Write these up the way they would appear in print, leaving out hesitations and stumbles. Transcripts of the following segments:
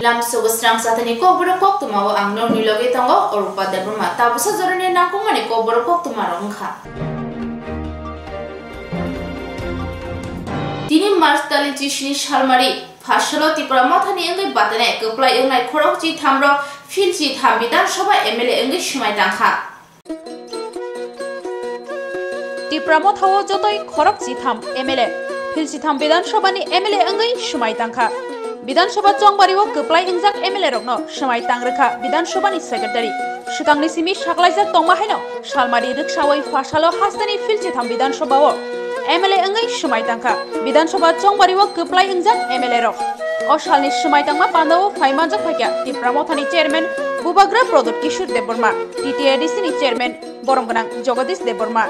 Lamso Swrangchati ni Kokborok Koktwma o ang nong nilogi tongo orupa debroma tabusa jorone nakumani Kokborok Koktwma rongkha. Tini March tali jishni shalmari Phashalo Tripura mathani engai batane koplai engai khorokji thamro filji tham Bidhan Sabha MLA engai shumai tangkha. Tripura mathawo jotoi khorokji tham MLA filji tham Bidhan Sabha ni MLA engai shumai tangkha. Bidhan Sabha Chongbariwo koplai engjak MLA rokno shumai tangrekha Bidhan Sabha ni secretary Shikangni simi saklaijak tongma haino Shalmari riksawai Phashalo hastani filji tham Bidhan Sabha o MLA engai shumai tangkha Bidhan Sabha Chongbariwo koplai engjak MLA rok o salni shumai tangma pandawo phaimanjak phaikya Tripura mathani chairman Bubagra Prodot Kishor Deborma TTADC ni chairman Boromganang Jagadish Deborma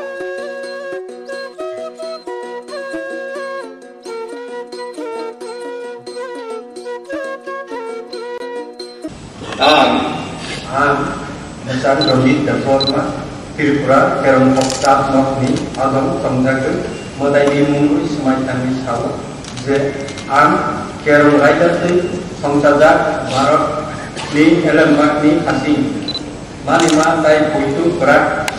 Mesan Jogit Deborma Tripura Kerong Koktwma ni Adong Songjagoi Modai Mungui Semaitani Sawo Je Kerong Raidati Songsajak Bharat ni Elembak ni Kasing Manima Tai Puitu Berak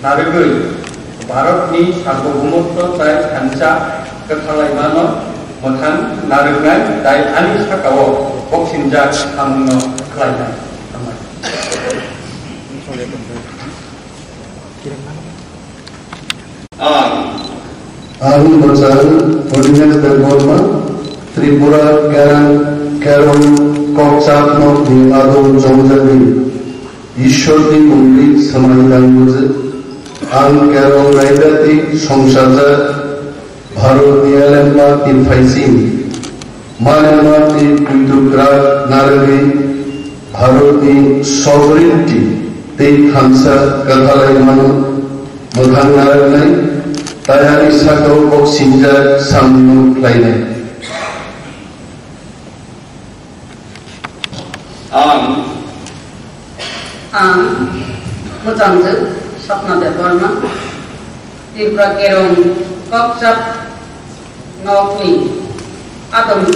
Narugoi Bharat ni Sarvabhaumotto Tai Hansa Kekhalaimano Mothang Narugnai Tai Ani Sakawo Boksinjak Amno Khlainai Aku bersalah Ordinance Deborma Tripura Kerong Koktwma ni Adong Songjagoi Ishorni Mungli Samaitangbuze Ang Kerong Raidati Songsajak Bharat ni Elembak ni Phaising Manema ni Puitubrak Narugoi Bharat ni sovereignty Te Hansa Kekhalaimano Mothang Narugnai Tayari Sakau Boksinjak Samnu Khlainai Mojangjak Sapna Deborma Tripura Kerong Koktwma ni Adong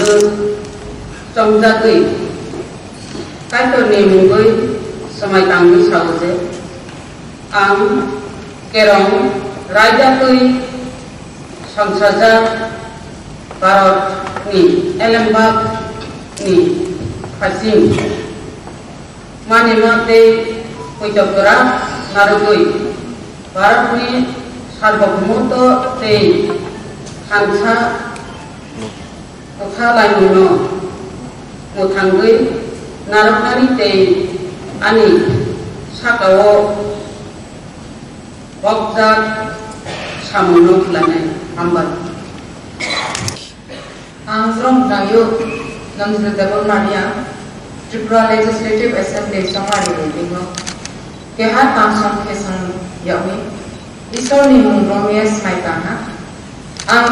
Songjagoi Kaitoni Mungui Semaitangni Sawo je Kerong Raidati Songsajak Bharat ni Elembak ni Kasing Manima Te Puitubrak Narugoi Bharat ni Sarvabhaumotto Te Hansa Kekhalaimano Mothangoi Narugnai Te Ani Sakawo Bokjak Samono Khlainai Ambar Swrangchati Namsri Deborma Tripura Legislative Assembly Samari Bingo Kehat Tamsam Kesan Yawi Isoni Mungromies Maitana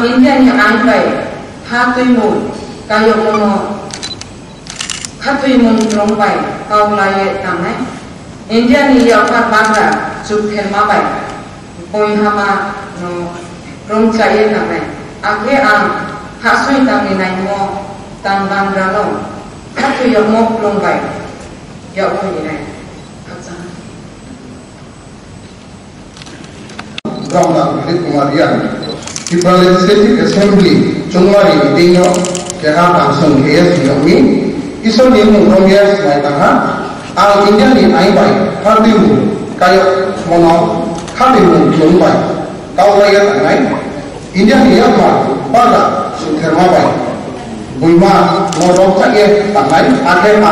India ni Anbai Hatui Mun Kayomono Hatui Mun Rongbai Kaulai Tamai India ni Yakar Bagra Jukher Mabai Boyhama no Swrangchati Tamai Ake Hasui Tamai Naimo Tang Bandralo Hatui Yamo Rongbai Yawo Yinai Tripura Legislative Assembly Chongwari Meeting Kehat Tamsong KS Yomi Isoni Mungromies Maitangha Ang India ni Aibai Hatimu Kayo Mono Hatimu Longbai Kaulaya Tangai India ni Yakma Pada Suthermabai Buima Morok Chake Tangai Akhir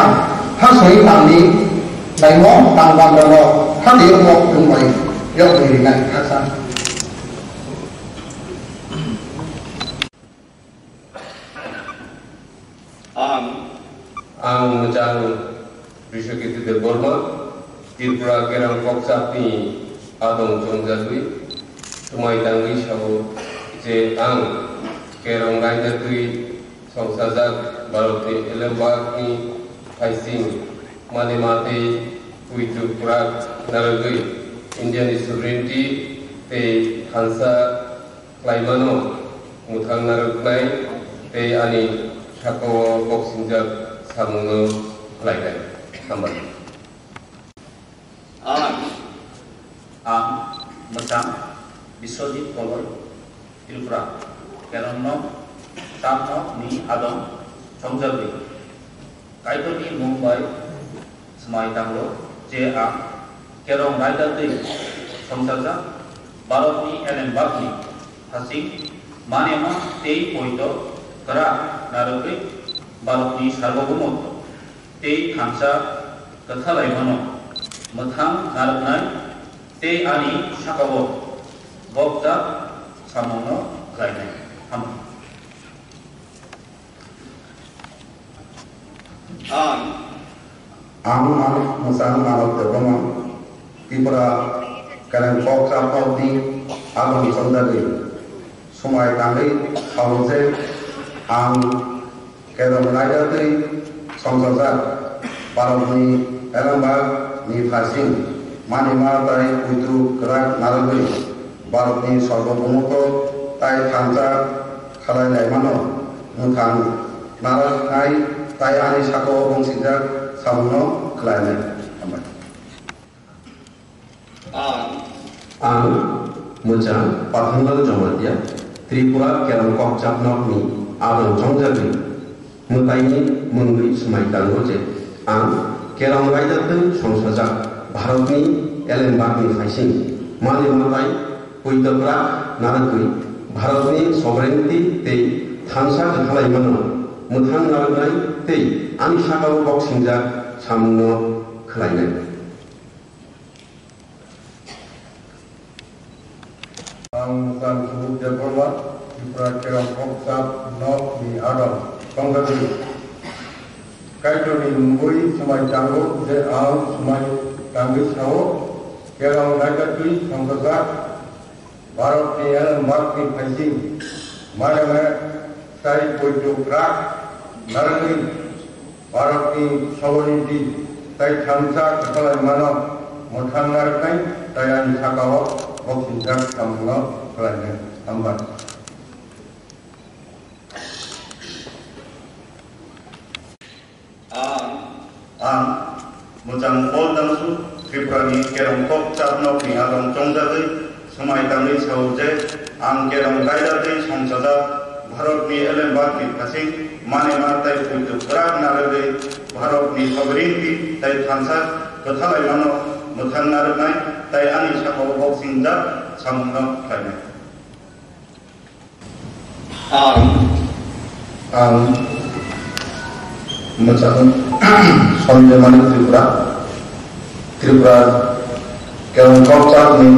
Hasoi Tangni Naimo Tangbandano Hatimu Longbai Yok Diringai Hasan Ang Mejang Rishakiti Deborma Tripura Kerong Koktwma ni Adong Songjagoi Semaitangni Sawo je Kerong Raidati Songsajak Bharat ni Elembak ni Phaising Manema Te Puitubrak Narugoi Indian sovereignty Te Hansa Kekhalaimano Mothang Narugnai Te Ani Sakawo Boksinjak सामुनो खालायनाय हामबाय आं मोजां Biswajit colour Tripura केरन तामनि आदम संजाबि कायतनि मुंबाई समाय तांलो जे आं केरम रायदादै संसारजा भारतनि एलेनबागनि हासिं मानेमा तेई point करा नारगै भारतनि सार्वभौमत्व तेई थांसा कथालायमानो मोथां नारगनाय ते आनि साकाव बगजा सामनो गायनाय हाम आं मोजां मानव देवमा त्रिपुरा केरम कोक्रापनि आदम संजाबि समाय तांगै खावजे आं केरम रायदादै संसारजा भारतनि एलेनबागनि फारसिं मानिमा ताई उइद्रु ग्राक नारगै भारतनि सार्वभौमत्व ताई थांजा खालायनायमानो मोथां नारगनाय ताई आनि साकाव बंसिजा सामुनो खालायनाय हामबाय आं मोजां पाथांगल जमातिया त्रिपुरा केरम कोक्चापनकनि आदम संजाबि मोतायनि मुंगै समाय तांगो जे आं केरम रायदादै संसारजा भारतनि एलेनबागनि फायसिं मानिमाताय उइद्रु नारगै भारतनि सवरेनिटी ते थांसा खालायमानो मोथां नारगनाय ते आनि साकाव बक्सिंजा सामुनो खालायनाय आं मोजां सुबुं देवमा त्रिपुरा केरम कोक्चापनकनि आदम संजाबि कायतनि मुंगै समाय तांगो जे आं समाय तांगै साव केरम रायदादै संसारजा भारतनि एलेनबागनि फायसिं मानेमा ताई उइद्रु ग्राक नारगै भारतनि सवरेनिटी ताई थांसा खालायमानो मोथां नारगनाय ताई आनि साकाव बक्सिंजा सामुनो खालायनाय हामबाय आं मोजां बल दांसु त्रिपुरानि केरम कोक्चापनकनि आदम संजाबै समाय तांगै सावजे आं केरम रायदादै संसारजा भारतनि एलेनबागनि फारसिं मानेमा ताई उइद्रु ग्राक नारगै भारतनि सवरेनिटी ताई थांसा खालायमानो मोथां नारगनाय ताई आनि साकाव बक्सिंजा सामुनो खालायनाय आं मोजां सन्देमानि त्रिपुरा केरम कोक्चापनि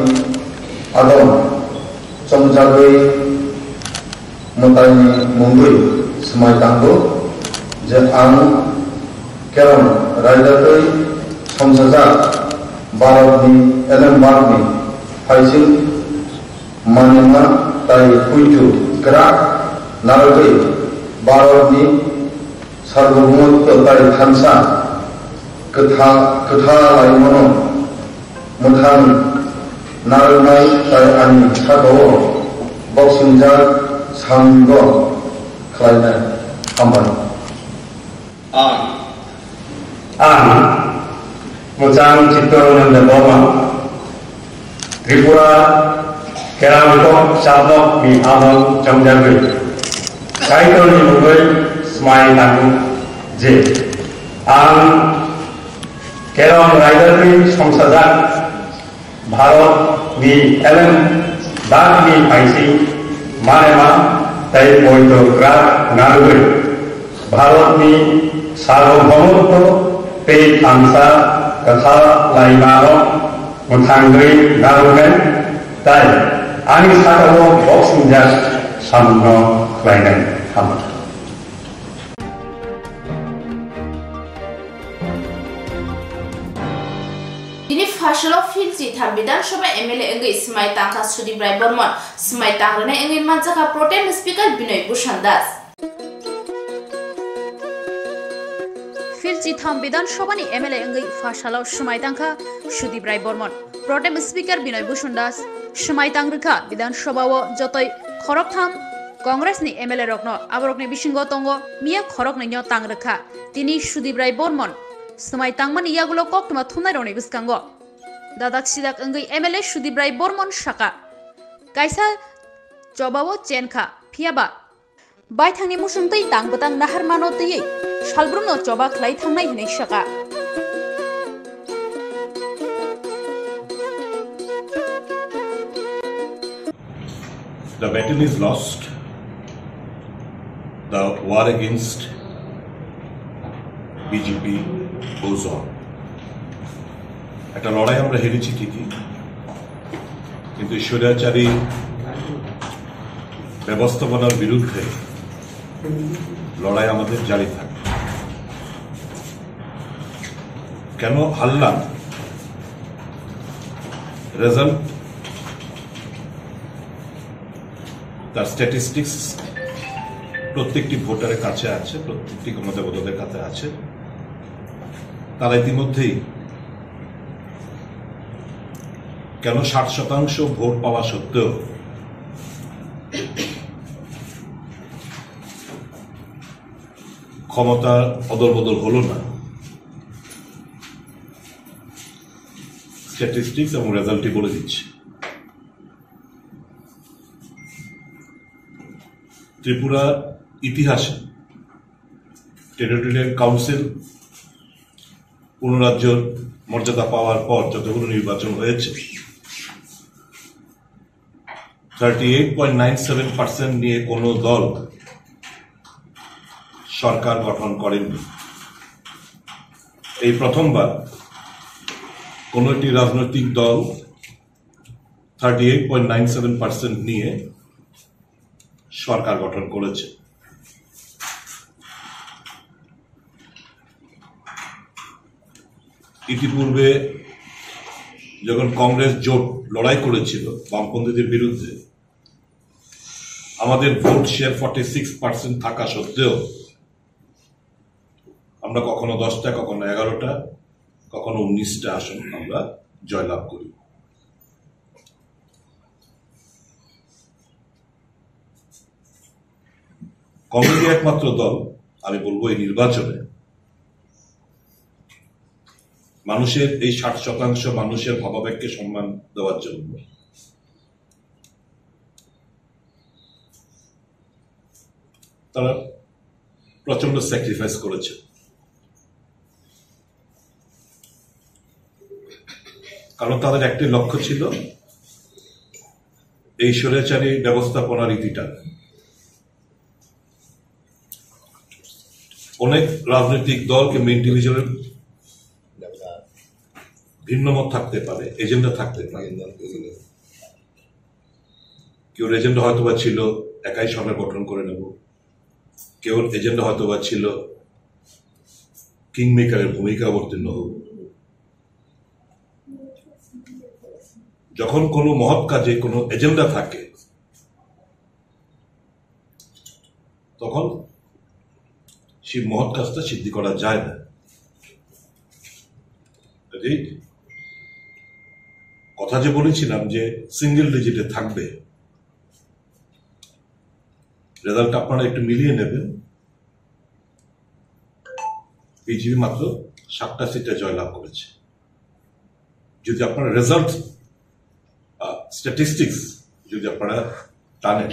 आदम संजाबै मोतायनि मुंगै समाय तांगो जे आं केरम रायदादै संसारजा भारतनि एलेनबागनि फायसिं मानेमा ताई उइद्रु ग्राक नारगै भारतनि सार्वभौमत्व ताई थांसा खालायमानो मोथां नारगनाय ताई आनि साकाव बक्सिंजा सामुनो खालायनाय हामबाय आं मोजां चित्तरन्जन देवमा त्रिपुरा केरम कोक्चापनकनि आदम संजाबि कायतनि मुंगै समाय तांगो जे आं केरम रायदादै संसारजा भारतनि एलेनबागनि फायसिं मानेमा ताई उइद्रु ग्राक नारगै भारतनि सार्वभौमत्व ते थांसा खालायमानो मोथां नारगनाय ताई आनि साकाव बक्सिंजा सामुनो खालायनाय हामबाय दिनै फार्स्टआव फिलजि थाम विधानसभा एमएलए अंगै समाय तांखा सुदीप राय बर्मन समाय तांग्रनाय अंगै मानजाखा प्रोटेम स्पीकर बिनय भूषण दास फिलजि थाम विधानसभानि एमएलए अंगै फार्स्टआव समाय तांखा सुदीप राय बर्मन प्रोटेम स्पीकर बिनय भूषण दास समाय तांग्रखा विधानसभाव जतय खरब थाम Congress ni MLA rokno aborokni bisingo tongo Mia Khorokni nyo tangrekha tini Sudibrai Bormon Sumai tangmani yagulo Koktwma thumnai roni biskango dadak sidak engui MLA Sudibrai Bormon Shaka kaisa jobawo chenkha phiaba baithangni musungtei tangbetang nahar mano tei salbrumno joba khlai thangnai hinai Shaka The battle is lost. The war against BJP goes on. একটা লড়াই আমরা হেরেছি ঠিকই, কিন্তু স্বৈরাচারী ব্যবস্থাপনার বিরুদ্ধে লড়াই আমাদের জারি থাকবে। কেন হারলাম? রেজাল্ট, তার স্ট্যাটিস্টিক্স প্রত্যেকটি ভোটারের কাছে আছে, প্রত্যেকটি ক্ষমতাবোধকের কাছে আছে। তারা ইতিমধ্যেই কেন 60% ভোট পাওয়া সত্ত্বেও ক্ষমতা অদলবদল হলো না, স্ট্যাটিস্টিক্স এবং রেজাল্টই বলে দিচ্ছে। ত্রিপুরা ইতিহাসে টেরিটোরিয়াল কাউন্সিল পুনরাজ্যের মর্যাদা পাওয়ার পর যতগুলো নির্বাচন হয়েছে 38.97% নিয়ে কোনো দল সরকার গঠন করেননি। এই প্রথমবার কোন একটি রাজনৈতিক দল 38.97% নিয়ে সরকার গঠন করেছে। ইতিপূর্বে যখন কংগ্রেস জোট লড়াই করেছিল বামপন্থীদের বিরুদ্ধে, আমাদের ভোট শেয়ার 46% থাকা সত্ত্বেও আমরা কখনো 10টা, কখনো 11টা, কখনো 19টা আসন আমরা জয়লাভ করি। কংগ্রেস একমাত্র দল আমি বলবো এই নির্বাচনে মানুষের এই 60% মানুষের ভাবাবেগকে সম্মান দেওয়ার জন্য তারা প্রচন্ড স্যাক্রিফাইস করেছে। কারণ তাদের একটি লক্ষ্য ছিল এই স্বৈরাচারী ব্যবস্থাপনা রীতিটা। অনেক রাজনৈতিক দল কিংবা ইন্ডিভিজুয়াল ভিন্ন মত থাকতে পারে, এজেন্ডা থাকতে পারে। কেউ এজেন্ডা হয়তোবা ছিল একাই সরকার গঠন করে নেব, কেউ এজেন্ডা হয়তোবা ছিল কিং মেকারের ভূমিকা অবতীর্ণ হোক। যখন কোনো মহৎ কাজে কোনো এজেন্ডা থাকে তখন সেই মহৎ কাজটা সিদ্ধি করা যায় না। কথা যে বলেছিলাম যে সিঙ্গেল ডিজিটে থাকবে, রেজাল্ট আপনারা একটু মিলিয়ে নেবেন। বিজেপি মাত্র 7টা সিটে জয়লাভ করেছে। যদি আপনারা রেজাল্ট স্ট্যাটিস্টিক্স যদি আপনারা টানেন,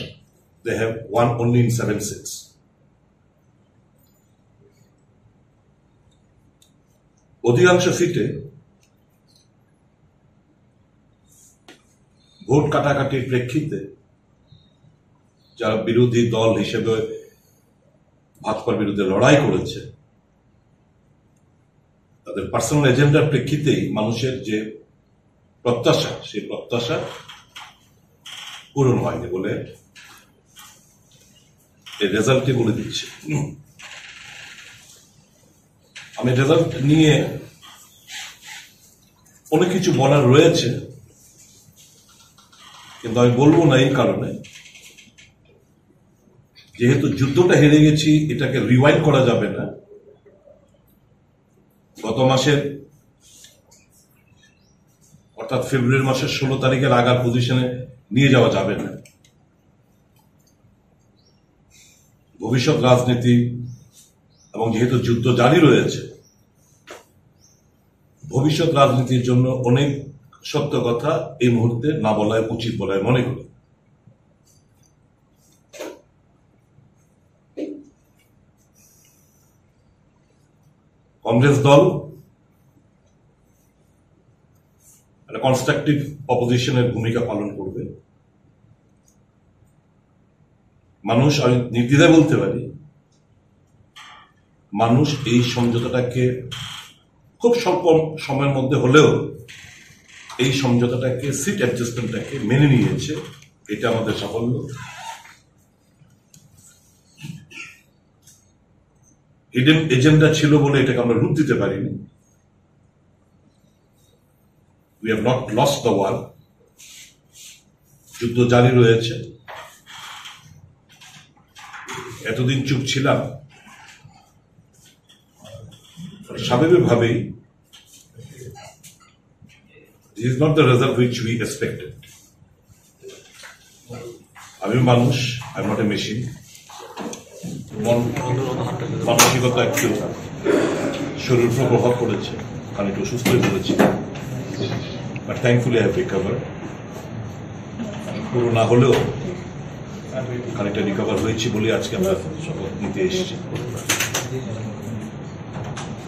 they have won only in 7 seats. অধিকাংশ সিটে ভোট কাটাকাটির প্রেক্ষিতে যারা বিরোধী দল হিসেবে ভাজপার বিরুদ্ধে লড়াই করেছে তাদের পার্সোনাল এজেন্ডার প্রেক্ষিতেই মানুষের যে প্রত্যাশা, সেই প্রত্যাশা পূরণ হয়নি বলে এই রেজাল্টে বলে দিচ্ছে। আমি রেজাল্ট নিয়ে অনেক কিছু বলার রয়েছে, কিন্তু আমি বলবো না এই কারণে যেহেতু যুদ্ধটা হেরে গেছি, এটাকে রিওয়াইন্ড করা যাবে না। গত মাসের অর্থাৎ ফেব্রুয়ারি মাসের 16 তারিখের আগার পজিশনে নিয়ে যাওয়া যাবে না। ভবিষ্যৎ রাজনীতি এবং যেহেতু যুদ্ধ জারি রয়েছে, ভবিষ্যৎ রাজনীতির জন্য অনেক সত্য কথা এই মুহূর্তে না বলাই উচিত বলে মনে করি। কংগ্রেস দল একটা কনস্ট্রাকটিভ অপোজিশনের ভূমিকা পালন করবে। মানুষ, আমি নির্দ্বিধায় বলতে পারি, মানুষ এই সমঝোতাটাকে খুব স্বল্প সময়ের মধ্যে হলেও এই সমঝোতাটাকে, সিট অ্যাডজাস্টমেন্টটাকে মেনে নিয়েছে। এটা আমাদের সাফল্য। হিডেন এজেন্ডা ছিল বলে এটাকে আমরা রূপ দিতে পারিনি। We have not lost the war. যুদ্ধ জারি রয়েছে। এতদিন চুপ ছিলাম, স্বাভাবিকভাবেই this is not the result which we expected. আমি মানুষ, I am not a machine. মানসিকতা একটু শরীর উপর প্রভাব পড়েছে, কারণ একটু অসুস্থ হয়ে পড়েছি, but thankfully I have recover. পুরো না হলেও খানিকটা রিকভার হয়েছি বলে আজকে আমরা শপথ নিতে এসেছি।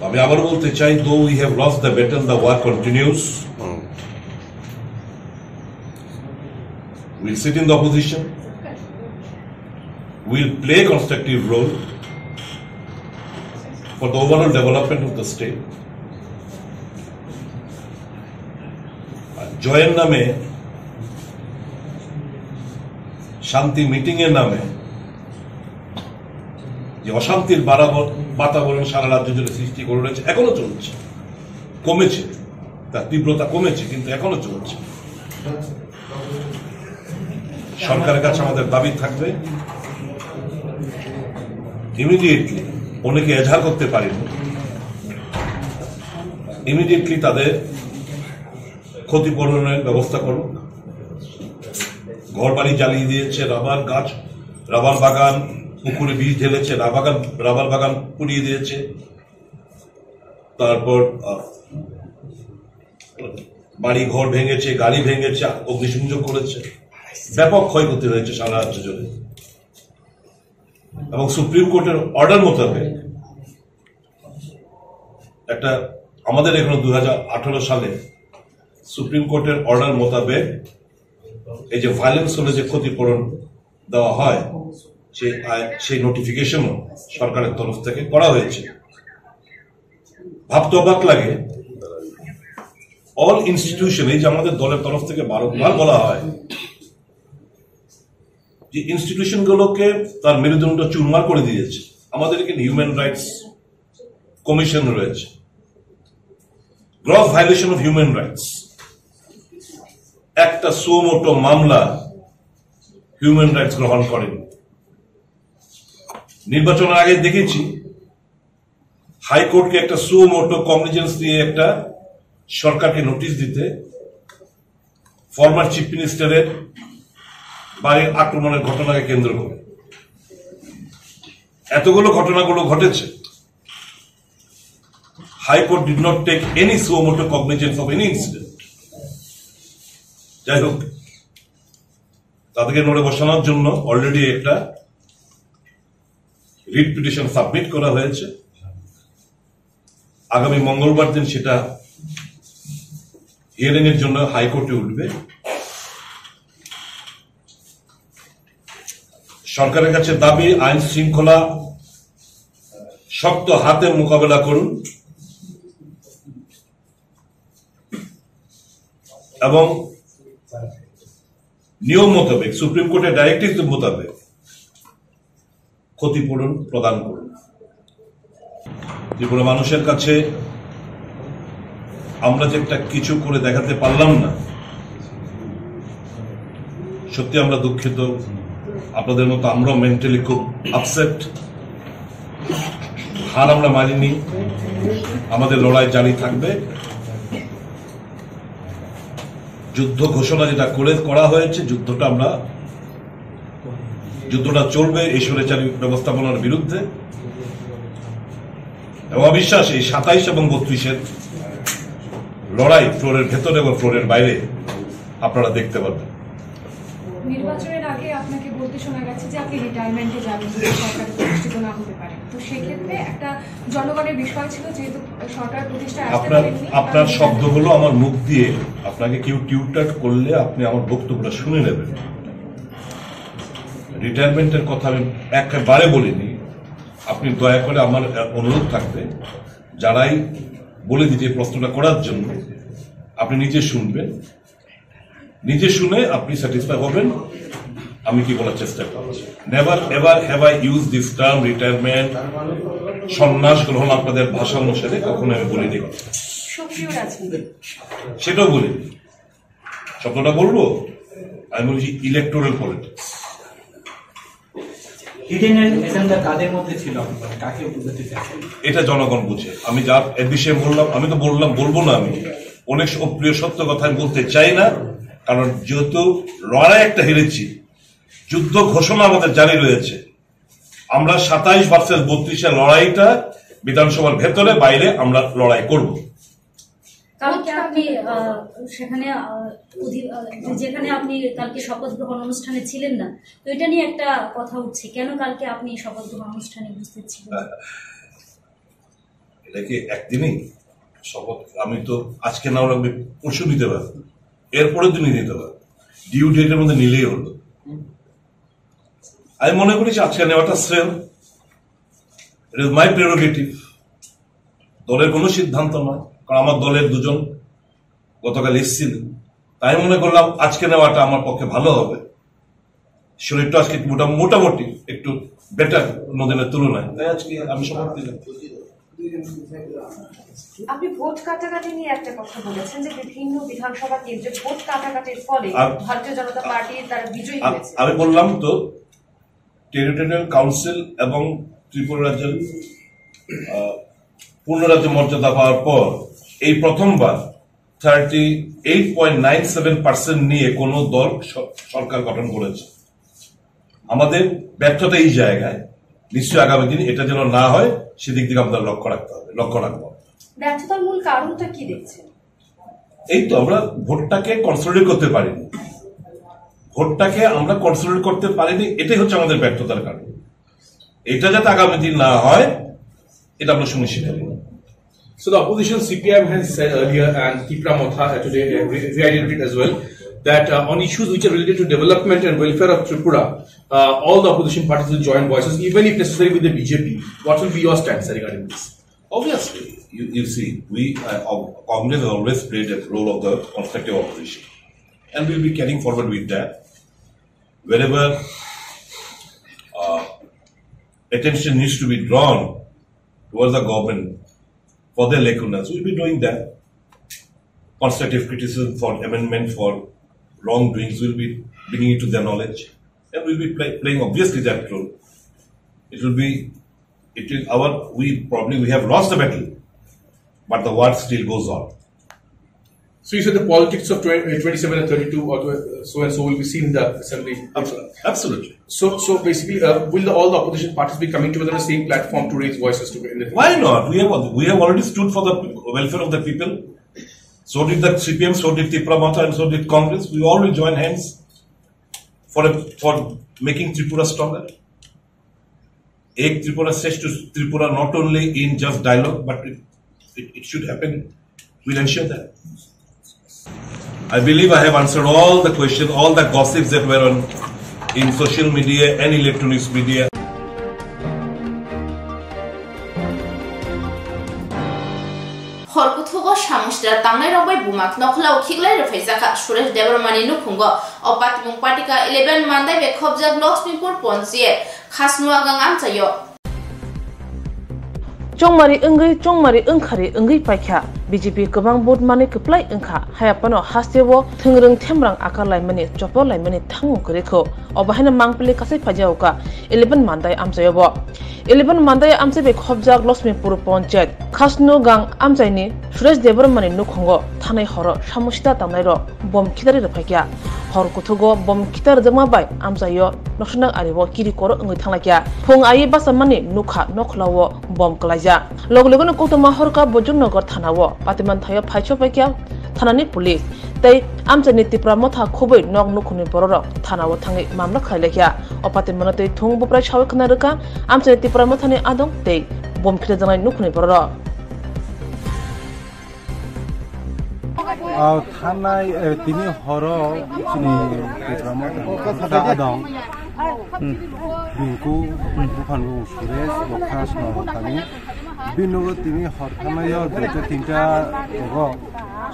আমি আবার বলতে চাই, though we have lost the battle, the war continues. Will sit in the opposition, will play a constructive role for the overall development of the state. জয়ের নামে, শান্তি মিটিং এর নামে যে অশান্তির বাতাবরণ সারা রাজ্য জুড়ে সৃষ্টি করে রয়েছে, এখনো চলছে। কমেছে, তার তীব্রতা কমেছে, কিন্তু এখনো চলছে। সরকারের কাছে আমাদের দাবি থাকবে, ইমিডিয়েটলি, অনেকে এজাহার করতে পারেনি, ইমিডিয়েটলি তাদের ক্ষতিপূরণের ব্যবস্থা করুন। ঘর বাড়ি জ্বালিয়ে দিয়েছে, রাবার গাছ, রাবার বাগান, পুকুরে বীজ ঢেলেছে, রাবার বাগান পুড়িয়ে দিয়েছে, তারপর বাড়ি ঘর ভেঙেছে, গাড়ি ভেঙেছে, অগ্নিসংযোগ করেছে, ব্যাপক ক্ষয়ক্ষতি হয়েছে সারা রাজ্য জুড়ে। এবং সুপ্রিম কোর্টের অর্ডার মোতাবেক একটা, আমাদের এখানে 2018 সালে সুপ্রিম কোর্টের অর্ডার মোতাবেক এই যে ভায়োলেন্স হলে যে ক্ষতিপূরণ দেওয়া হয়, সেই নোটিফিকেশনও সরকারের তরফ থেকে করা হয়েছে। ভাবতে অবাক লাগে, অল ইনস্টিটিউশন, এই যে আমাদের দলের তরফ থেকে বারবার বলা হয় যে ইনস্টিটিউশন গুলোকে তার মেরুদণ্ড চুরমার করে দিয়েছে। আমাদের এখানে হিউম্যান রাইটস কমিশন রয়েছে, gross violation of human rights. একটা সুমোটো মামলা হিউম্যান রাইটস গ্রহণ করেনি। নির্বাচনের আগে দেখেছি হাইকোর্টকে একটা সুমোটো কগনিজেন্স দিয়ে একটা সরকারকে নোটিশ দিতে, ফরমার চিফ মিনিস্টারের বাড়ির আক্রমণের ঘটনাকে কেন্দ্র করে। এতগুলো ঘটনাগুলো ঘটেছে, high court did not take any suo motu cognizance of any incident. যাই হোক, তাদেরকে নড়ে বসানোর জন্য অলরেডি একটা রিট পিটিশন সাবমিট করা হয়েছে। আগামী মঙ্গলবার দিন সেটা হিয়ারিং এর জন্য হাইকোর্টে উঠবে। সরকারের কাছে দাবি, আইন শৃঙ্খলা শক্ত হাতে মোকাবেলা করুন এবং নিয়ম মোতাবেক, সুপ্রিম কোর্টের ডাইরেক্টিভ মোতাবেক ক্ষতিপূরণ প্রদান করুন। ত্রিপুরা মানুষের কাছে আমরা যে একটা কিছু করে দেখাতে পারলাম না, সত্যি আমরা দুঃখিত। আপনাদের মতো আমরাও মেন্টালি খুব আপসেট। হার আমরা মানিনি, আমাদের লড়াই জারি থাকবে। যুদ্ধ ঘোষণা যেটা করা হয়েছে, যুদ্ধটা আমরা যুদ্ধটা চলবে এই স্বৈরাচারী ব্যবস্থাপনার বিরুদ্ধে এবং অবিশ্বাস এই 27 এবং 32-এর লড়াই ফ্লোরের ভেতরে এবং ফ্লোরের বাইরে আপনারা দেখতে পাবেন। নির্বাচনের আগে আপনাকে বলতে শোনা গেছে যে আপনি রিটায়ারমেন্টে যাবেন যদি সরকার প্রতিষ্ঠিত না হতে পারে, তো সেক্ষেত্রে একটা জনগণের বিষয় ছিল যেহেতু সরকার প্রতিষ্ঠায় আসতে পারেননি। আপনার শব্দগুলো আমার মুখ দিয়ে আপনাকে কেউ টিউটার করলে আপনি আমার বক্তব্যটা শুনে নেবেন। রিটায়ারমেন্টের কথা আমি একেবারে বলিনি। আপনি দয়া করে আমার অনুরোধ থাকবে যারাই বলে দিতে প্রশ্নটা করার জন্য আপনি নিজে শুনবেন, নিজে শুনে আপনি স্যাটিসফাই হবেন আমি কি বলার চেষ্টা করছি। Never ever have I use this term retirement, সন্ন্যাস গ্রহণ আপনাদের ভাষা অনুসারে কখনো আমি বলিনি, সেটাও বলিনি। শব্দটা বলবো আমি বলছি ইলেকটোরাল পলিটিক্স। এটা জনগণ বুঝে। আমি যা এর বিষয়ে বললাম আমি তো বলবো না, আমি অনেক অপ্রিয় সত্য কথা আমি বলতে চাই না, কারণ যেহেতু লড়াই একটা হেরেছি, যুদ্ধ ঘোষণা আমাদের জারি রয়েছে। আমরা 27 ভার্সেস 32-এর লড়াইটা বিধানসভার ভেতরে বাইরে আমরা লড়াই করব। কালকে আপনি সেখানে যেখানে আপনি কালকে শপথ গ্রহণ অনুষ্ঠানে ছিলেন না, তো এটা নিয়ে একটা কথা উঠছে, কেন কালকে আপনি শপথ গ্রহণ অনুষ্ঠানে উপস্থিত ছিলেন? এটা কি একদিনই শপথ? আমি তো আজকে না হলে পরশু নিতে পারবো, এরপরের দিনই নিতে পারবো, ডিউ ডেটের মধ্যে নিলেই হলো। আমি মনে করি আজকে নেওয়াটা শ্রেয়। ইট ইজ মাই প্রেরোগেটিভ, দলের কোনো সিদ্ধান্ত নয়, কারণ আমার দলের দুজন গতকাল এসেছিলেন, তাই মনে করলাম আজকে নেওয়াটা আমার পক্ষে ভালো হবে। শরীরটা আজকে মোটামুটি একটু বেটার অন্যদিনের তুলনায়, তাই আজকে আমি শপথ দিলাম। আপনি ভোট কাটাকাটি নিয়ে একটা কথা বলেছেন যে বিভিন্ন বিধানসভা কেন্দ্রে ভোট কাটাকাটির ফলে ভারতীয় জনতা পার্টি তারা বিজয়ী হয়েছে। আমি বললাম তো টেরিটোরিয়াল কাউন্সিল এবং ত্রিপুরা রাজ্যের পূর্ণ রাজ্য মর্যাদা পাওয়ার পর এই প্রথমবার 38.97% নিয়ে কোন দল সরকার গঠন করেছে। আমাদের ব্যর্থতা এই জায়গায়, নিশ্চয়ই আগামী দিন এটা যেন না হয় সেদিক দিকে আমাদের লক্ষ্য রাখবো। ব্যর্থতার মূল কারণটা কি দেখছেন? এই তো আমরা ভোটটাকে কনসলিডেট করতে পারিনি, এটাই হচ্ছে আমাদের ব্যর্থতার কারণ। এটা যাতে আগামী দিন না হয় এটা আমরা সুনিশ্চিত করি। So the opposition CPM has said earlier, and Tripura Motha today reiterated as well, that on issues which are related to development and welfare of Tripura, all the opposition parties will join voices, even if necessary with the BJP. What will be your stance regarding this? Obviously, you see, Congress has always played the role of the constructive opposition, and we'll be carrying forward with that. Wherever attention needs to be drawn towards the government for their lacunas, we'll be doing that. Constructive criticism for amendment for wrongdoings will be bringing it to their knowledge, and we'll be playing obviously that role. We have lost the battle, but the war still goes on. So you said the politics of 27 and 32 or so and so will be seen in the assembly. Absolutely. So basically, will all the opposition parties be coming together on the same platform to raise voices together? Why not? We have already stood for the welfare of the people. So did the CPM, so did Tripura Motha, and so did Congress. We all will join hands for making Tripura stronger. Ek Tripura says to Tripura not only in just dialogue, but it should happen. We'll ensure that. I believe I have answered all the questions, all the gossips that were in social media and electronic media. Horkuthugo Shamustra Tangai Bumak, Nokla Kiglai Refezaka, Suresh Devermani Nukungo, Opatimung Patika, 11 Monday, Bekobja Blocks Pipur Ponsie, Hasnuagang Amtayo. Chongmari Unkari Ungi Paika, BJP Kabang Board Money Kaplai Unka, Hayapano Hastewo, Tungrung Temrang Akalai Mani, Chopolai Mani Tangu Kuriko, or Bahana Mangpili Kasi Pajauka, 11 Monday Amsayobo. 11 Monday Amsebe Kobjag lost me Puru Ponjet, Kasno Gang Amzaini, Suresh Devermani Nukongo, Tane Horo, Shamushita Tamero, Bom Kidari Pakia, hor kuthugo bom kitar jama bai amsayo noksnak aribo kiri koro ngai thanglakya phung ai basamani nukha nokhlawo bom klaja loglogono Koktwma horka bojunnagar thanawo patiman thayo phaicho paikya thanani police tei amchani tipra motha khoboi nok nukhuni borok thanawo thangi mamla khailekya opatiman tei thung boprai chawe khna reka amchani tipra mothani adong tei bom khira janai nukhuni borok थानाय तिनि हरो चिनि पेट्रामा कथा दं बिंकु बुफानु सुरेश बखास नथानि बिनोगो तिनि हरथानाय देते तिनटा गो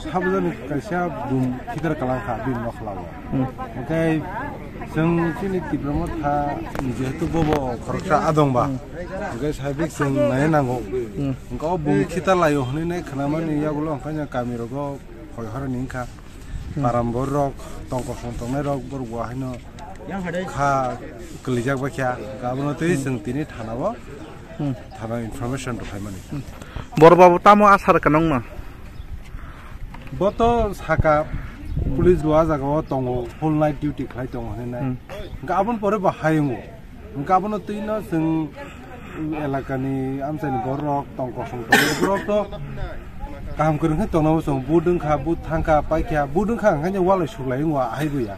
साबजन कायसा बुम खिदार कालाखा बिन नखलाव okay जों चिनि तिब्रामा था जेहेतु बबो खरसा आदंबा ओके साबिक जों नाय नांगौ गो बुम खिता लायो हने खानामानि यागुलो ओंखायनो गामिरगो हयहर निंखा बारामबर रक तंक संतंनाय रक बरगुआ हायनो खा कलिजाक बाख्या गाबनो तै जों तिनि थानाव थाना इनफरमेशन दखाय माने बरबाबो तामो आसार कानंग ना बतो साका पुलिस रुआ जागाव तंगो फुल नाइट ड्यूटी खाय दं हनेनाय गाबन परे बाहायमु गाबनो तैनो जों एलाकानि आमसानि बरक तंक संतंनाय बरक तो काम करन तंगनाव जों बुदुंखा बुद थांखा पाइखा बुदुंखा ओंखायनो वालाय सुलाय वा हायबोया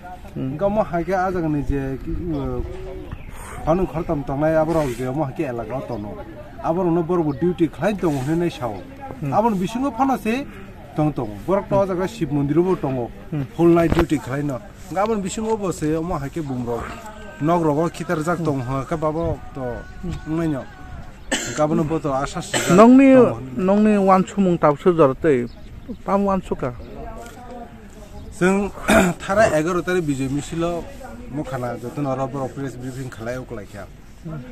गाम हायके आजागनि जे अनु खरतम तंनाय आबराव जे म हायके एलाका तनो आबरनो बरबो ड्यूटी खाय दं हनेनाय साव आबन बिसिङो फानासे तंग तंग बरक तो जागा शिव मन्दिरबो तंग फुल नाइट ड्यूटी खायनो गाबन बिसिङो बसे म हायके बुमरो नगरगो खितार जाक दं हाका बाबो तो नैनो गाबनो बतो आशा नंनि वान सुमुं तावसो जरते पाम वान सुका जों थारा 11 तारिख बिजय मिसिल मुखाना जतन अरबर प्रेस ब्रीफिं खालायाव कलायखा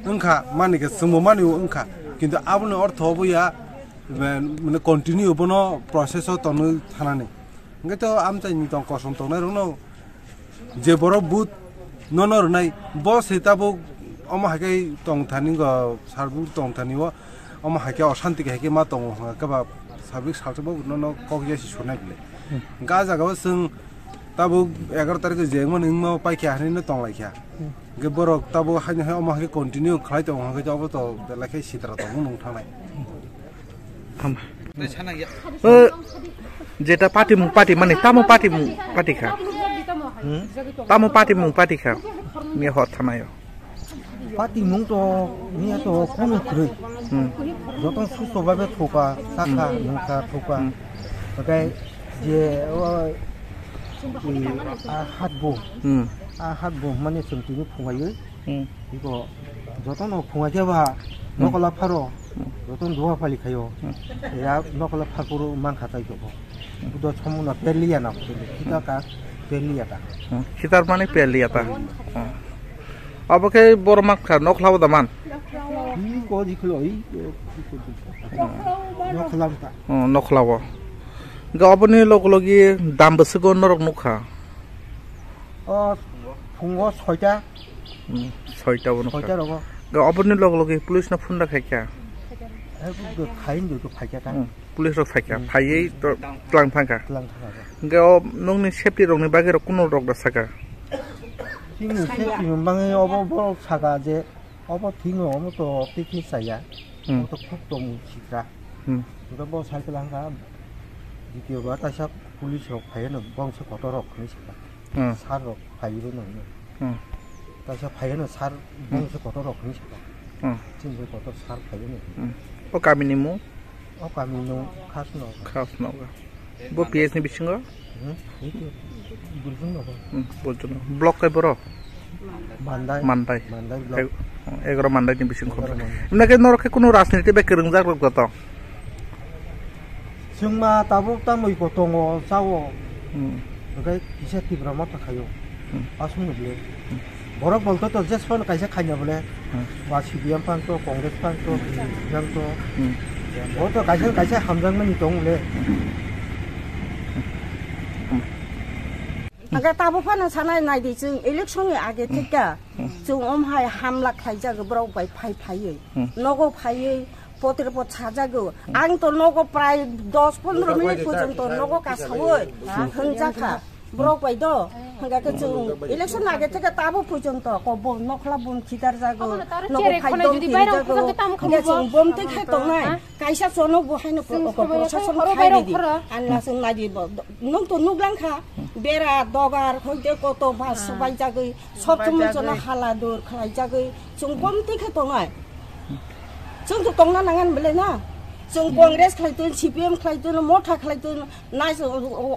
ओंखा मानिके जोंबो मानियो ओंखा किन्तु आबनो अर्थ होबया माने कन्टिन्यू बनो प्रोसेस तनो थानानै ओंखायथ' आमचाइनि दं कसम तंनाय रनो जे बर बुत ननरनाय बस हेताबो अमा हाके तंग थानि ग सारबु तंग थानिव अमा हाके अशान्ति हाके मा तंग गबा साबिक सालसबो नन कगजेसि सुनाय बिले गा जागाव जों ताबो 11 तारिख जेंमन इंनो पाइखा हनिनो तंलायखा गे बरक ताबो हानि अमा हाके कन्टिन्यू खालाय तंग हाके जाबो तो बेलाखे सित्रा तंग नं थानाय जेटा पार्टी माने तामो पार्टी खा तामो पार्टी खा मे हर थानाय पार्टी मुं तो निया तो कोनो खरै जतन सुसबाबे थका साखा नंखा थका ओमफ्राय जे हातबो माने सोंथिनि फुंगायो बेखौ जतन फुंगाजाबा नकला फारो जतन दुवा फालि खायो या नकला फाकुरो मान खाताय दो बुद समना पेलिया ना खिताका पेलिया ता खितार माने पेलिया ता अब के बरमाक खा नखलाव दामान को दिखलो नखलाव गाबनि लगलगी दाम बसगो नरक नुखा फुंगो 6टा बनो 6टा रगो गाबनि लगलगी पुलिस ना फुंदा खायका खाइन दो फायका का पुलिस रो फायका फायै तो क्लां फांका गा नोंनि सेफ्टी रगनि बागे र कुनो रग दसाका थिंनि सेफ्टी मंबाङै अबो सागा जे अबो थिङो अबो तो पिकि साया तो खुब तो मुसिफ्रा तो बो साइकेलांगा दितियो बा तासा पुलिस रग फायनो बंस कटरक खनिसका सार रग फायबो नङो तासा फायनो सार बंस कटरक खनिसका थिंबो कटर सार फायनो ओ कामिनिमु खासनो बो पीएस नि बिसिङो बुलजुन ब्लक काय बरो मानदाय 11 मानदाय नि बिसिङ खबर नके नरखे कुनो राजनीति बे करंग जाग गत जोंमा ताबो तामै गतंगो जावो ओंखाय इसे तिब्रा मा थाखायो आसुनबले बरक बोलतो तो जेसपन कायसे खायना बोले वा सिबिएम पान तो कांग्रेस पान तो जंग तो वो तो कायसे हमजंग में दंले आगे ताबो फानो सानाय नायदि जों इलेक्शननि आगे थिका जों ओमहाय हामला खायजागो ब्राव बाय फायै नगो फायै पत्रपो छाजागो आं तो नगो प्राय 10-15 मिनिट पर्यंत नगो कासावो होनजाखा ब्राव बाय दो hangga jung election age থেকে তাবো পর্যন্ত কবো নখলা বম খিদার জাগো নগো ফাইদং জাগো hangga jung bom te khai tongnai kaisa chono bo haino প্রশাসন খাই দি আন্না जों নাদি নং তো নুগলাংখা বেরা দগার হইতে কত ভাস সবাই জাগৈ সব সময় জনা হালা দর খাই জাগৈ जों bom te khai tongnai जों তো tongna nangan bele na जों कांग्रेस खालायदों CPM खालायदों मथा खालायदों नाय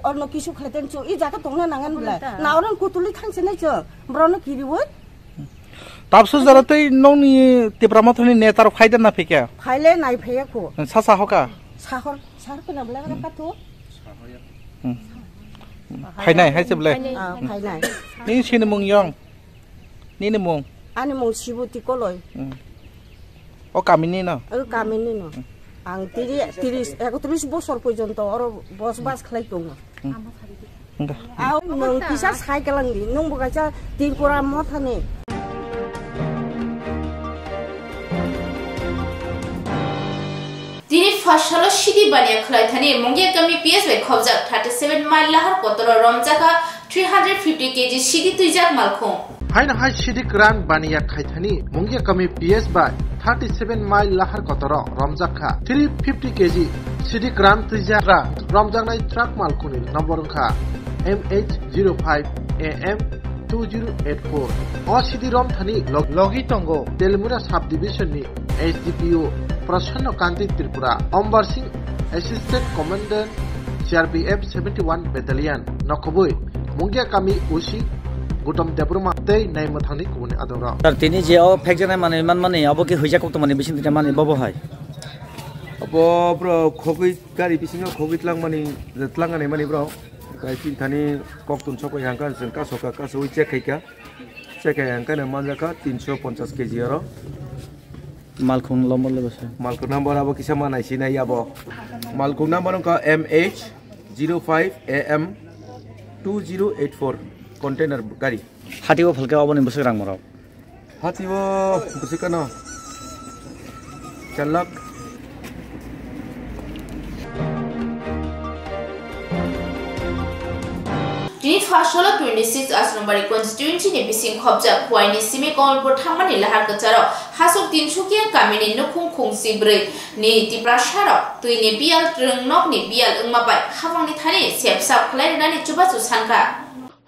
अन्न किसु खालायदों जों इ जागा दंना नांगोन बिलाय नावरन कुतुलि थांसनाय जों ब्रावनो गिरिवो ताबसु जरातै नौनि तिब्रामथनि नेतार फायदा ना फेके फायले नाय फेयखो सासा हका साहर सार कोना बला काथु फायनाय हायसेबले फायनाय नि सिने मुं यं नि मुं आनि मुं सिबुति कलय ओ कामिनि न कामिनि न आं 31 বছর পর্যন্ত আর বসবাস খালাই দङ आव नों किसा साइकेलांनि नों बगायसा तिरपुरा मथाने তিনি ফসল সিদি বানিয়ে খলাইথানি মঙ্গিয়া গামি পিএসওয়াই খবজাক 37 মাইল লাহার কতর রমজাকা 350 কেজি সিদি তুইজাক মালখং हाइना हाइ सिदिक रान बानिया खाइथानी मुंगिया कमी पीएस बाय 37 माइल लाहार कतर रमजाखा 350 केजी सिदिक रान तुइजारा रमजानाय ट्राक मालकुनि नम्बरखा MH05 AM 2084 अ सिदि रम थानी लगी तंगो तेलमुरा सब डिविजन नि HDPO Prasanna Kanti Tripura Ambar Singh assistant commandant CRPF 71 battalion नखबुय मुंगिया कमी उसी गुटम देब्रुमा तै नाय मथांनि गुबुन आदरा सर तिनि जेआव फेक जानाय माने माने अबो के होइजा कोक्तमानि बिसिन तिना माने बबो हाय अबो ब्रो खोगै गारि बिसिङाव खोगैतलां माने जतलांगानै माने ब्रो गाय तिनथानि कोक्तुन सकै हांका जोंका सका कासो चेकैका चेकै हांकाने मानजाका 350 केजि आरो मालखुं नम्बर लेबसे मालखुं नम्बर अब किसा मानायसि नाय अब मालखुं नम्बर का MH05 AM 2084 कंटेनर गाड़ी हाथिबो फलके अबनि बसे रां मराव हाथिबो बसे कनो 4 लाख তিনি ফসল 26 আসনবাড়ি কনস্টিটুয়েন্সি নি বিসিং খবজা খোয়াইনি সিমে কমলপুর থামানি লাহার কাচার হাসক 300 কিয়া কামিনি নখুং খুংসি ব্रै नि तिप्रासार तुइनि बियाल ट्रंगनक नि बियाल अंगमाबाय हाबांनि थानि सेबसाब खलायनानि चुबाचु सानखा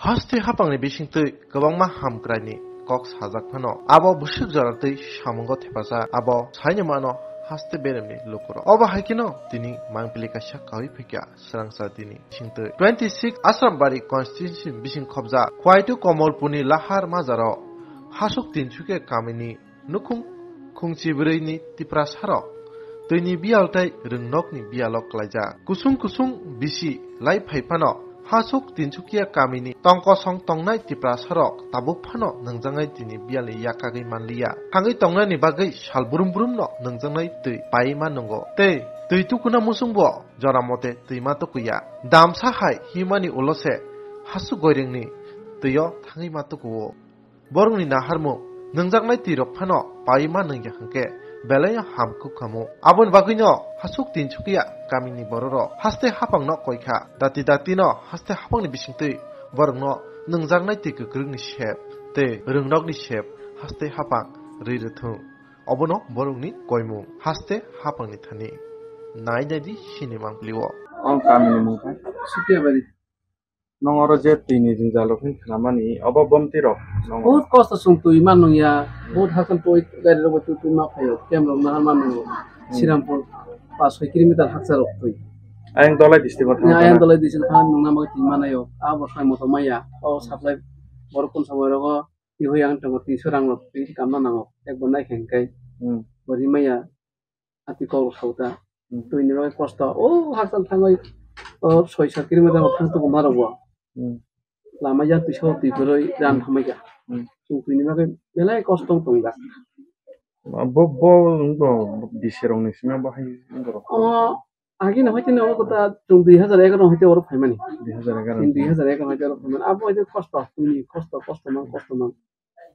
हास्ते हापांनि बिसिंतै गोबांमा हामग्रानि कक साजाकफानो आबो बुसुक जरातै सामंग थेपासा आबो साइनमानो हास्ते बेरेमनि लोकर अबो हायकिनो दिनि मांपिलिका शाकावि फैक्या स्रांचातिनि सिंतै 26 आश्रमबारि कन्स्टिट्युएन्सि बिसिं खबजा ख्वाइटु कमलपुरनि लाहार माजाराव हासुक तिनसुके कामिनि नुखुं खुंसिब्रैनि तिप्रासार दैनि बियालथाय रोंनकनि बियालक लायजा कुसुं कुसुं बिसि लाइ फाइफानो हासुक तिनसुकिया कामिनि तंकसं तंनाय तिप्रासारक ताबुफानो नंजाङै दिनि बियालनि याकागै मानलिया हाङै तंनायनि बागै सालबुरुमबुरुमनो नंजाङै दै पाइमा नंगो दै दैतुकुना मुसुंबो जरामते दैमा तकुया दामसा हाय हिमानि उलसे हासु गयरेंनि दैयो थाङै मातुकुओ बरंनि नाहारमु नंजांनाय तिरकफानो पाइमा नंया हांके बेलाय हामकु खामु आबन बागैनो हासुक तिनसुकिया गामिनि बररो हास्ते हापांनो कयखा दाति दातिनो हास्ते हापांनि बिसिंतै बरंनो नंजांनाय ति गोग्रोंनि शेप ते रोंनकनि शेप हास्ते हापां रैरथु अबनो बरंनि कयमु हास्ते हापांनि थानि नायनायदि सिनेमा प्लिवो आं गामिनि मुंखा सिपियाबारि नङरो जे तिनि जों जालखै खालामानि अब बमतिरो बहुत कष्ट सुंतु इमान नया बहुत हासन तो गारि रबो तु मा फायो केमरो मा मानु श्रीरामपुर 5 किलोमिटर हाक्सा रखै आं दलाय डिस्ट्रिक्ट आं दलाय डिस्ट्रिक्ट खान नंना मा तिमानायो आ बसाय मतो माया ओ साप्लाय बरकुन समयरगो इहोय आं तंग 300 रां रखै कामना नांगो एक बनाय खेंकै बरि माया आति कल खावता तुइनि रय कष्ट ओ हाक्सा थाङै 6-7 किलोमिटार थांतो मारगो लामा जा तिसो तिबरै जान थामायगा सुंफिनि बागै बेलाय कष्ट दंगा बब्बो बिसेरंनि सिमा बाहाय आगे न होइते न कता 2011 न होइते और फाइमानि 2011 होइते और फाइमानि अब होइते कष्ट तुनि कष्ट मा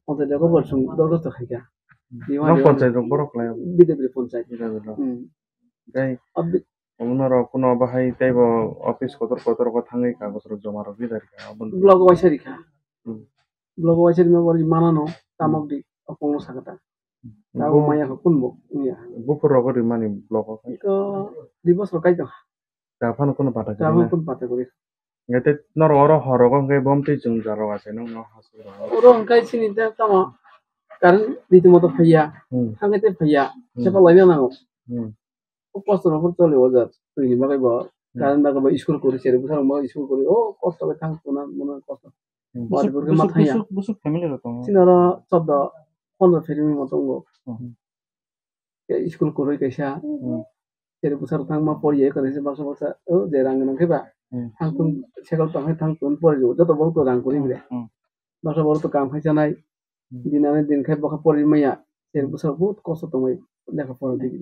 अझै देखो बरसुं दरगत खाइगा न पञ्चायत बरकलाय बिदेब्रे पञ्चायत गाय अब Umunoro kuno bahai tebo office kotor ko thangai kagos rok joma rok bidar ka abon blog waisari ka blog waisari ma bori manano tamok di opong sakata tawo maya ko kunbo iya bufur rok ri mani blog ko dibos rokai to ta phan kuno pata ta phan kun pata kori ngete nor oro horo ko ngai bomti jung jaro ase no no hasu oro ngai sini ta tama kan ditumoto phaya hangete phaya sepa laina nango কষ্ট নকর চলে ওজার তুই নিবাকে বা কারণ দাকে বা school করি সেরে বুঝার মা স্কুল করি ও কষ্ট বে থাক কোনা মনে কষ্ট বাড়ি করে মাথায়া busuk family ro to সিনারা 14 15 ফেরিমি মতঙ্গ স্কুল করি কাইসা সেরে বুঝার থাক মা পড়িয়ে করে সে বাসা বাসা ও যে রাং নং খেবা থাক তুন সেকল তাহে থাক তুন পড়ি যত বহুত রাং করি মিলে বাসা বড় তো কাম খাইছা নাই দিনানে দিন খাই বকা পড়ি মাইয়া সেরে বুঝার বহুত কষ্ট তোমায় লেখা পড়া দিবি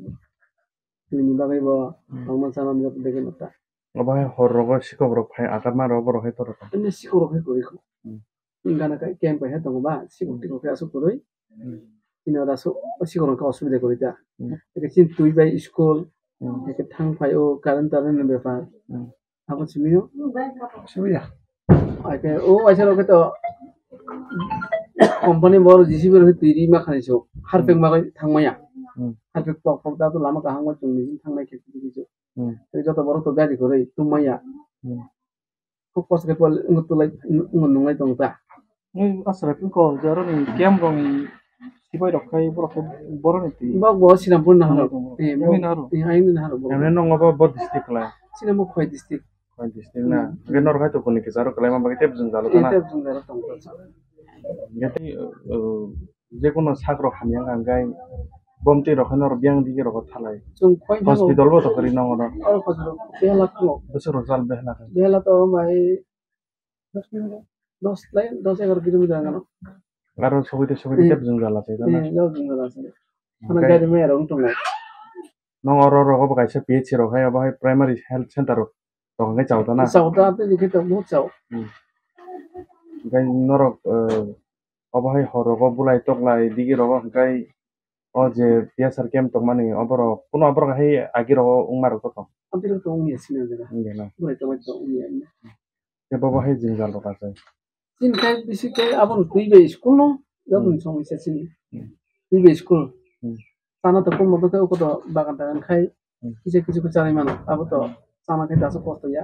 তুই নিবাকে বা আমার সালাম যত দেখে নতা obai horrogo sikobrok phai agarma ro borok hai tor ini sikorok hai kori ko ingana kai kem pai ha tong ba sikok tikok asu koroi ina raso sikorok ka asubida kori ta eke sin tui bai school eke thang pai o karan taran ne befar apa chimino subida ake o aisa ro to company bor jcb ro tiri ma khani so harpek ma thangmaya harpek pok pok da to lama ka hangma chungni thangnai ke tijo যত বড় তো গাড়ি করে তুমাইয়া খুব কষ্ট করে পড়লে তুলাই নংলাই তংতা asra pin ko jaro ni kem rong sibai rokai boro ni ti ba bo sinapur na haro mi na haro ai ni na haro emne nong ba bod district la sinamu khoi district na genor hai to kuni ke jaro kalai ma bagite bjun jalo ta na এটা বজুন জalo tongta gete je kono sakro khamyang angai bomti rokhanor biang dige rokot thalai hospital bo to kari nong ro और hospital behla ko besor jal behla behla to mai 10 lain 10 11 kilometer ngano aro sobite tep jung jala tai na lo jung jala sai ana gari me rong tongo nong oro ro ko kaisa ph ro hai ba primary health center ro to ngai chawta na chawta te dikhe to mo chaw gai norok obai horogo bulai toklai digi ro gai o je PSR kem to mani oboro kuno oboro hai agi ro ungmar to to apiro to ungi sine dera ngena bulai to ungi ke baba hai jingal ro kasai sin kai bisi kai abon tuibe school no jabun সমস্যা sini tuibe school sana to komo to ko to bagan tagan khai কিছু চাই মানো আবো তো sana kai daso কষ্ট ya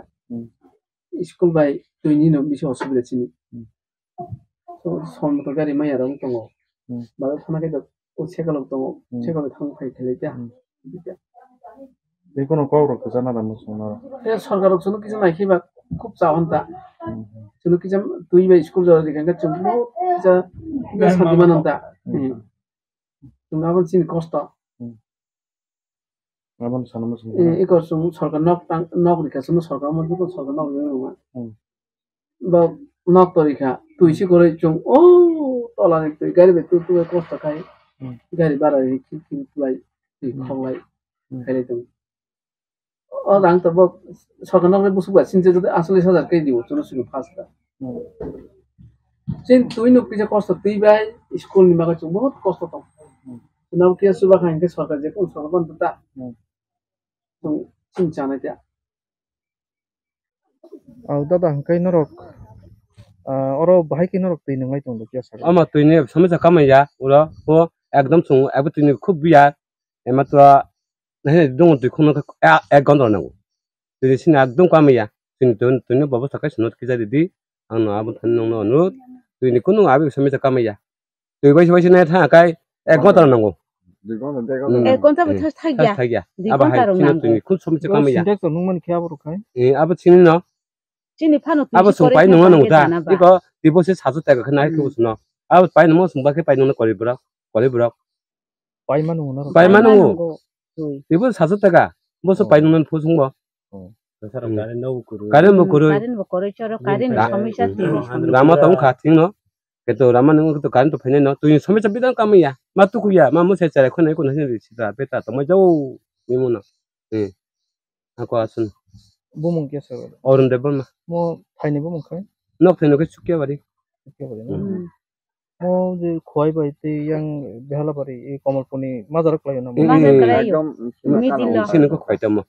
school bai tuini no bisi অসুবিধা sini so সমতো গাড়ি মাইয়া রং তো বাবা থানা kai ও সেকালক তো সেকালে থাং খাই খেলে যা bekono kawro ko jana ramu sona এ সরকারক জন্য কিছু নাই কিবা খুব চাওনতা জন্য কিছু তুই বা স্কুল যাওয়ার দিকে গেছ যা শান্তি মানন্তা তুমি আবার চিন কষ্ট abon sanamu এই কষ্ট সরকার নক রিখা জন্য সরকার মধ্যে তো সরকার নক বা নক তরিকা তুই সি করে চুং ও তলানি তুই গাড়ি তুই তুই কষ্ট খাই গাড়ি বাড়া রিখি তুই তুই খলাই খাইলে তুমি orang terbok soalnya orang busuk buat sinjil itu asli sadar kayak diu terus sudah pasta. Sin tuh ini bisa kosto tiba sekolah ni mereka cuma बहुत kosto tau. Kenapa kia sudah kan ke soal kerja pun soal pun tetap. Tuh cincana dia. dada kai norok oro bahai ki norok tei ngai tong kia sa ama tuh ini समस्या कम है यार उरा वो एकदम सुन अब तुh ini खूब बिया एमा तो नहीं dong tuh kono ek gondor nango jadi sini एकदम कम है यार sini tuh ini bawa sakai senut kita di ang na abun nong no nut tuh ini kono abi समस्या कम है यार tuh bayi nih thang kai ek gondor nango ek gondor betul thag ya apa hai sini tuh ini kun समस्या कम है यार sindak to nungman kia bro kai apa sini no sini pano apa sumpai nungan nung ta iko deposit 100 টাকা kena itu usno apa pai nung sumpai ke pai nung kori bro pai manu deposit 100 টাকা bos pai nung pusung bo karen mo kuru choro karen সমস্যা tini rama tong khating no keto rama nung to karen to phene no tu সমস্যা bidan kam ya matu ku ya mamu se chare khone ko nahin sida beta to ma jau nimuno ako asun bumung kia sa orun debon ma mo thaini bumung kai nok theno ke chukya bari mo je khoi bai te yang behala bari e komal poni mazar klai na ekdom sini ko khoi tamo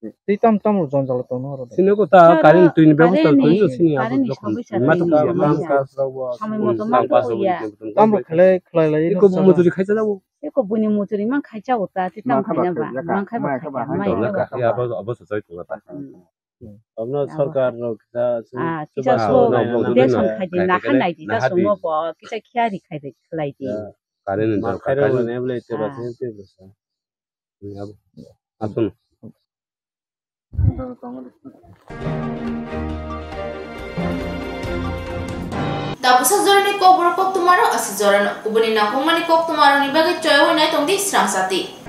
Ti tam jonjal to no ro. Sini ko ta karin tuin ব্যবস্থা করিল sini abu যখন মাতো ya mam ka সময় মতো মাতো ইয়া tam ro khlai lai ko muzuri খাইতে যাব eko buni muturi mang khacha uta ti tam khanya ba mang khai ba mai ka ya অবশ্য জয় তো ta আপনার সরকার কিছা সো দেশন খাইদি না খানাই দি তা সঙ্গ ব কিছা খিয়ারি খাইদে খলাই দি কারেন দরকার কারেন নেবলে তে বাসে তে বসা আসুন Tapos sa zorani Kokborok Koktwma asi zoran kubuni na kung mani Koktwma ni bagay choy hoy na itong di Swrangchati.